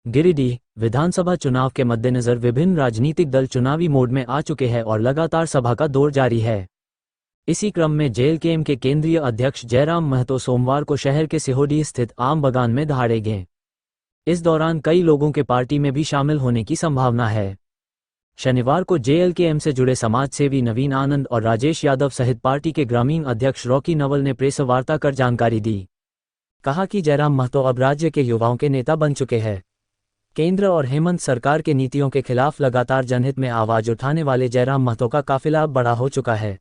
गिरिडीह विधानसभा चुनाव के मद्देनजर विभिन्न राजनीतिक दल चुनावी मोड में आ चुके हैं और लगातार सभा का दौर जारी है। इसी क्रम में जेएलकेएम के केंद्रीय अध्यक्ष जयराम महतो सोमवार को शहर के सिहोडीह स्थित आम बागान में दहाड़े गए। इस दौरान कई लोगों के पार्टी में भी शामिल होने की संभावना है। शनिवार को जेएलकेएम से जुड़े समाजसेवी नवीन आनंद और राजेश यादव सहित पार्टी के ग्रामीण अध्यक्ष रॉकी नवल ने प्रेस वार्ता कर जानकारी दी। कहा कि जयराम महतो अब राज्य के युवाओं के नेता बन चुके हैं। केंद्र और हेमंत सरकार के नीतियों के खिलाफ लगातार जनहित में आवाज उठाने वाले जयराम महतो का काफिला अब बड़ा हो चुका है,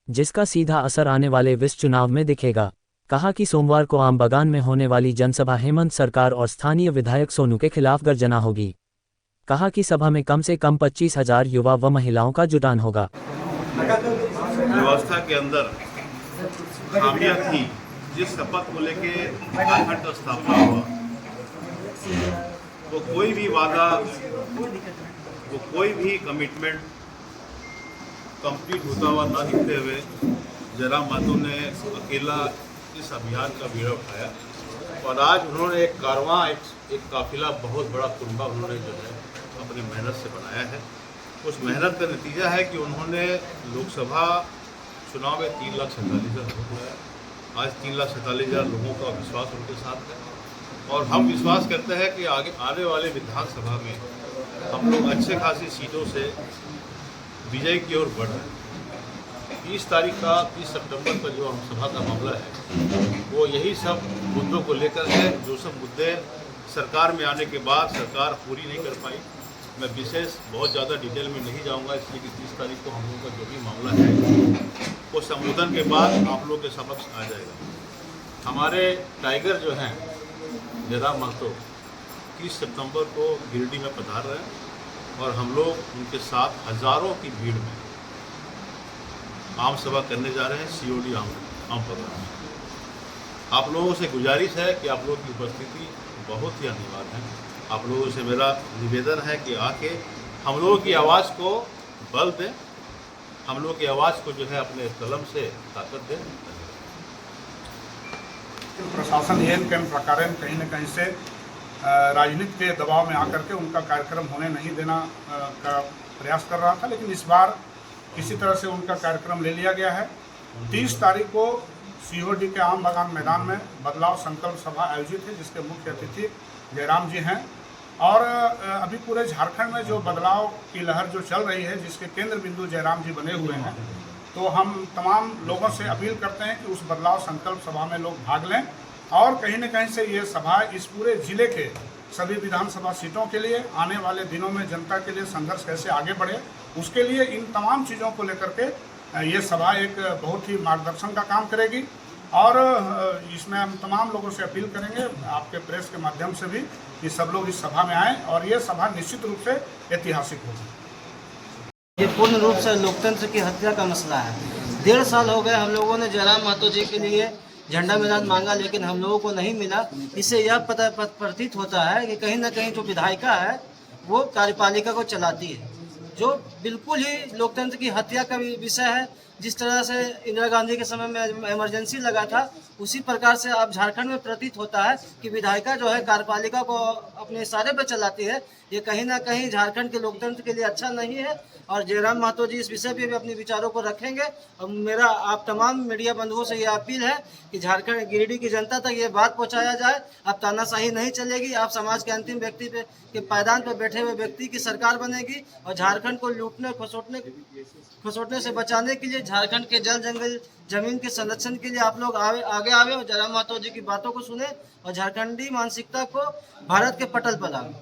जिसका सीधा असर आने वाले विस चुनाव में दिखेगा। कहा कि सोमवार को आम बागान में होने वाली जनसभा हेमंत सरकार और स्थानीय विधायक सोनू के खिलाफ गर्जना होगी। कहा कि सभा में कम से कम 25,000 युवा व महिलाओं का जुटान होगा। व्यवस्था के अंदर खामियां थी, जिस शपथ को लेके झारखंड स्थापना हुआ, वो कोई भी वादा, वो कोई भी कमिटमेंट कंप्लीट होता हुआ ना दिखते हुए जयराम महतो ने अकेला इस अभियान का बीड़ा उठाया और आज उन्होंने एक कारवां, एक काफिला, बहुत बड़ा कुंबा उन्होंने जो है अपनी मेहनत से बनाया है। उस मेहनत का नतीजा है कि उन्होंने लोकसभा चुनाव में 3,47,000 वोट लाया। आज 3,47,000 लोगों का विश्वास उनके साथ है और हम विश्वास करते हैं कि आने वाले विधानसभा में हम लोग अच्छे खासी सीटों से विजय की ओर बढ़ रहे हैं। 30 सितंबर का जो सभा का मामला है वो यही सब मुद्दों को लेकर है, जो सब मुद्दे सरकार में आने के बाद सरकार पूरी नहीं कर पाई। मैं विशेष बहुत ज़्यादा डिटेल में नहीं जाऊंगा, इसलिए कि 30 तारीख को हम लोगों का जो भी मामला है वो संबोधन के बाद आप लोगों के समक्ष आ जाएगा। हमारे टाइगर जो हैं जयराम महतो 30 सितंबर को गिरिडीह में पधार रहे हैं और हम लोग उनके साथ हज़ारों की भीड़ में आम सभा करने जा रहे हैं सीओडी आम बागान में। आप लोगों से गुजारिश है कि आप लोगों की उपस्थिति बहुत ही अनिवार्य है। आप लोगों से मेरा निवेदन है कि आके हम लोगों की आवाज़ को बल दें, हम लोगों की आवाज़ को जो है अपने कलम से ताकत दें। प्रशासन एन के प्रकार कहीं न कहीं से राजनीति के दबाव में आकर के उनका कार्यक्रम होने नहीं देना का प्रयास कर रहा था, लेकिन इस बार किसी तरह से उनका कार्यक्रम ले लिया गया है। 30 तारीख को सीओडी के आम बागान मैदान में बदलाव संकल्प सभा आयोजित है, जिसके मुख्य अतिथि जयराम जी हैं और अभी पूरे झारखंड में जो बदलाव की लहर जो चल रही है, जिसके केंद्र बिंदु जयराम जी बने हुए हैं, तो हम तमाम लोगों से अपील करते हैं कि उस बदलाव संकल्प सभा में लोग भाग लें और कहीं न कहीं से ये सभा इस पूरे जिले के सभी विधानसभा सीटों के लिए आने वाले दिनों में जनता के लिए संघर्ष कैसे आगे बढ़े, उसके लिए इन तमाम चीज़ों को लेकर के ये सभा एक बहुत ही मार्गदर्शन का काम करेगी और इसमें हम तमाम लोगों से अपील करेंगे, आपके प्रेस के माध्यम से भी, कि सब लोग इस सभा में आएँ और ये सभा निश्चित रूप से ऐतिहासिक होगी। ये पूर्ण रूप से लोकतंत्र की हत्या का मसला है। 1.5 साल हो गए हम लोगों ने जयराम महतो जी के लिए झंडा मैदान मांगा, लेकिन हम लोगों को नहीं मिला। इससे यह प्रतीत होता है कि कहीं ना कहीं जो विधायिका है वो कार्यपालिका को चलाती है, जो बिल्कुल ही लोकतंत्र की हत्या का विषय है। जिस तरह से इंदिरा गांधी के समय में इमरजेंसी लगा था, उसी प्रकार से अब झारखंड में प्रतीत होता है कि विधायिका जो है कार्यपालिका को अपने इशारे पर चलाती है। ये कहीं ना कहीं झारखंड के लोकतंत्र के लिए अच्छा नहीं है और जयराम महतो जी इस विषय पे भी अपने विचारों को रखेंगे। और मेरा आप तमाम मीडिया बंधुओं से ये अपील है कि झारखंड गिरिडीह की जनता तक ये बात पहुंचाया जाए। अब तानाशाही नहीं चलेगी, आप समाज के अंतिम व्यक्ति पे के पायदान पर बैठे हुए व्यक्ति की सरकार बनेगी और झारखंड को लूटने खसोटने से बचाने के लिए, झारखंड के जल जंगल जमीन के संरक्षण के लिए आप लोग आगे आवे और जयराम महतो जी की बातों को सुने और झारखंडी मानसिकता को भारत के पटल पर लाए।